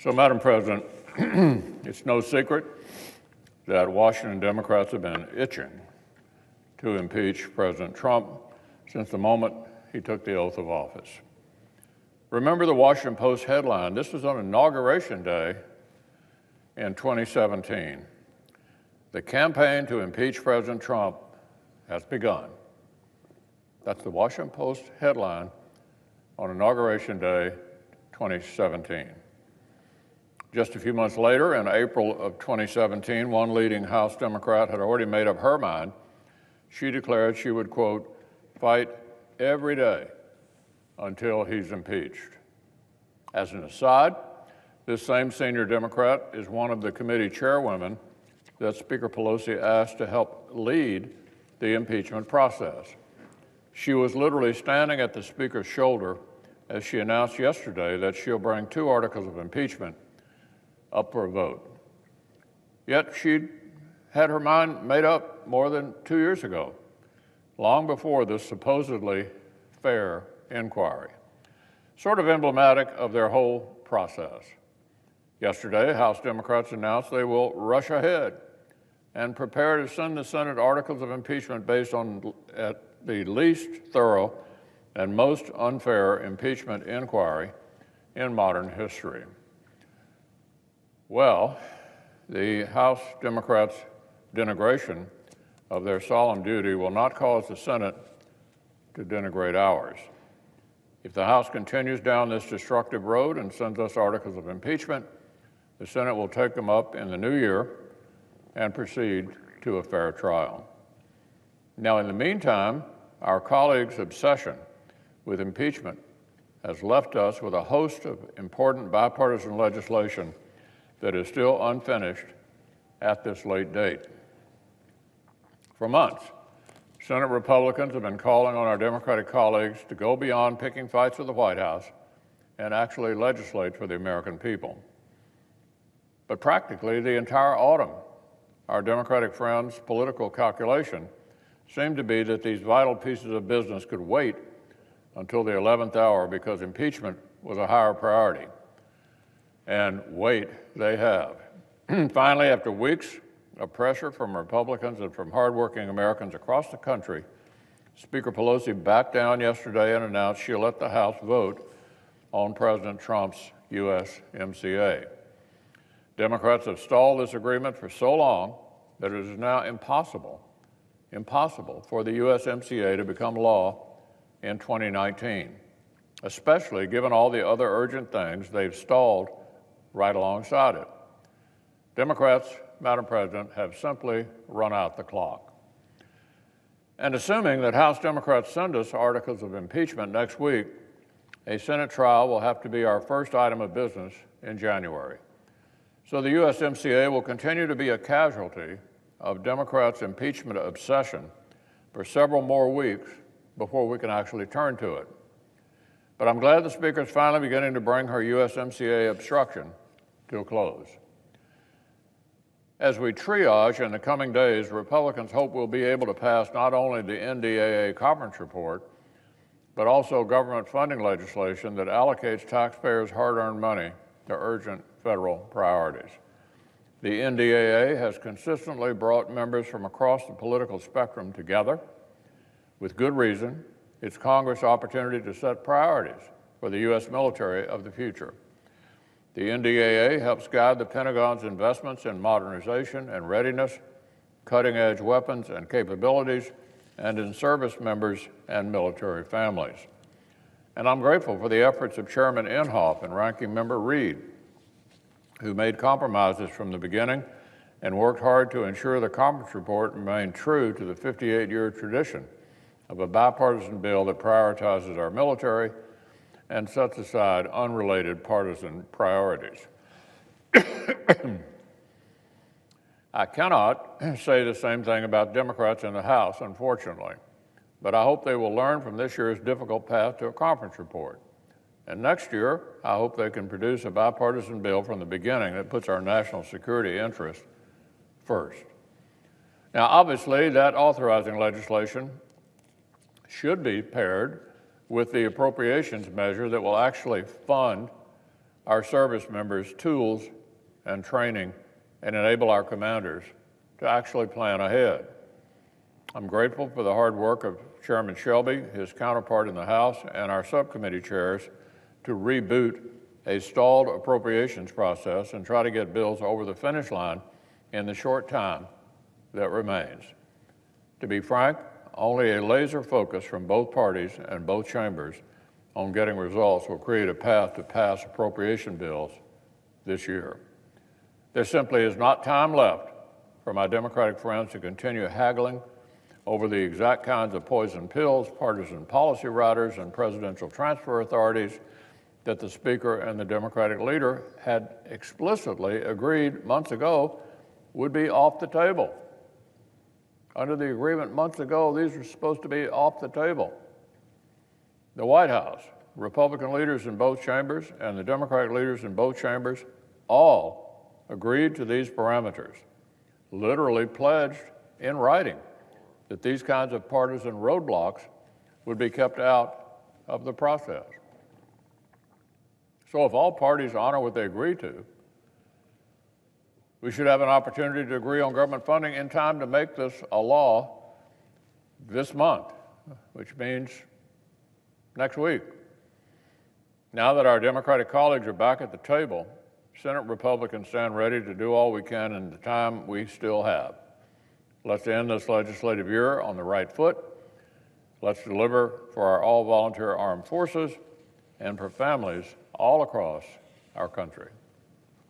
So, Madam President, it's no secret that Washington Democrats have been itching to impeach President Trump since the moment he took the oath of office. Remember the Washington Post headline. This was on Inauguration Day in 2017. The campaign to impeach President Trump has begun. That's the Washington Post headline on Inauguration Day 2017. Just a few months later, in April of 2017, one leading House Democrat had already made up her mind. She declared she would, quote, fight every day until he's impeached. As an aside, this same senior Democrat is one of the committee chairwomen that Speaker Pelosi asked to help lead the impeachment process. She was literally standing at the Speaker's shoulder as she announced yesterday that she'll bring 2 articles of impeachment up for a vote. Yet she'd had her mind made up more than 2 years ago, long before this supposedly fair inquiry. Sort of emblematic of their whole process. Yesterday, House Democrats announced they will rush ahead and prepare to send the Senate articles of impeachment based on at the least thorough and most unfair impeachment inquiry in modern history. Well, the House Democrats' denigration of their solemn duty will not cause the Senate to denigrate ours. If the House continues down this destructive road and sends us articles of impeachment, the Senate will take them up in the new year and proceed to a fair trial. Now, in the meantime, our colleagues' obsession with impeachment has left us with a host of important bipartisan legislation that is still unfinished at this late date. For months, Senate Republicans have been calling on our Democratic colleagues to go beyond picking fights with the White House and actually legislate for the American people. But practically the entire autumn, our Democratic friends' political calculation seemed to be that these vital pieces of business could wait until the 11th hour because impeachment was a higher priority. And wait, they have. Finally, after weeks of pressure from Republicans and from hardworking Americans across the country, Speaker Pelosi backed down yesterday and announced she'll let the House vote on President Trump's USMCA. Democrats have stalled this agreement for so long that it is now impossible for the USMCA to become law in 2019, especially given all the other urgent things they've stalled right alongside it. Democrats, Madam President, have simply run out the clock. And assuming that House Democrats send us articles of impeachment next week, a Senate trial will have to be our first item of business in January. So the USMCA will continue to be a casualty of Democrats' impeachment obsession for several more weeks before we can actually turn to it. But I'm glad the Speaker is finally beginning to bring her USMCA obstruction to a close. As we triage in the coming days, Republicans hope we'll be able to pass not only the NDAA conference report, but also government funding legislation that allocates taxpayers' hard-earned money to urgent federal priorities. The NDAA has consistently brought members from across the political spectrum together. With good reason, it's Congress' opportunity to set priorities for the U.S. military of the future. The NDAA helps guide the Pentagon's investments in modernization and readiness, cutting-edge weapons and capabilities, and in service members and military families. And I'm grateful for the efforts of Chairman Inhofe and Ranking Member Reid, who made compromises from the beginning and worked hard to ensure the conference report remained true to the 58-year tradition of a bipartisan bill that prioritizes our military and sets aside unrelated partisan priorities. I cannot say the same thing about Democrats in the House, unfortunately, but I hope they will learn from this year's difficult path to a conference report. And next year, I hope they can produce a bipartisan bill from the beginning that puts our national security interests first. Now, obviously, that authorizing legislation should be paired with the appropriations measure that will actually fund our service members tools and training and enable our commanders to actually plan ahead. I'm grateful for the hard work of Chairman Shelby, his counterpart in the House, and our subcommittee chairs to reboot a stalled appropriations process and try to get bills over the finish line in the short time that remains. To be frank, only a laser focus from both parties and both chambers on getting results will create a path to pass appropriation bills this year. There simply is not time left for my Democratic friends to continue haggling over the exact kinds of poison pills, partisan policy riders, and presidential transfer authorities that the Speaker and the Democratic leader had explicitly agreed months ago would be off the table. Under the agreement months ago, these were supposed to be off the table. The White House, Republican leaders in both chambers, and the Democratic leaders in both chambers all agreed to these parameters, literally pledged in writing that these kinds of partisan roadblocks would be kept out of the process. So if all parties honor what they agree to, we should have an opportunity to agree on government funding in time to make this a law this month, which means next week. Now that our Democratic colleagues are back at the table, Senate Republicans stand ready to do all we can in the time we still have. Let's end this legislative year on the right foot. Let's deliver for our all-volunteer armed forces and for families all across our country.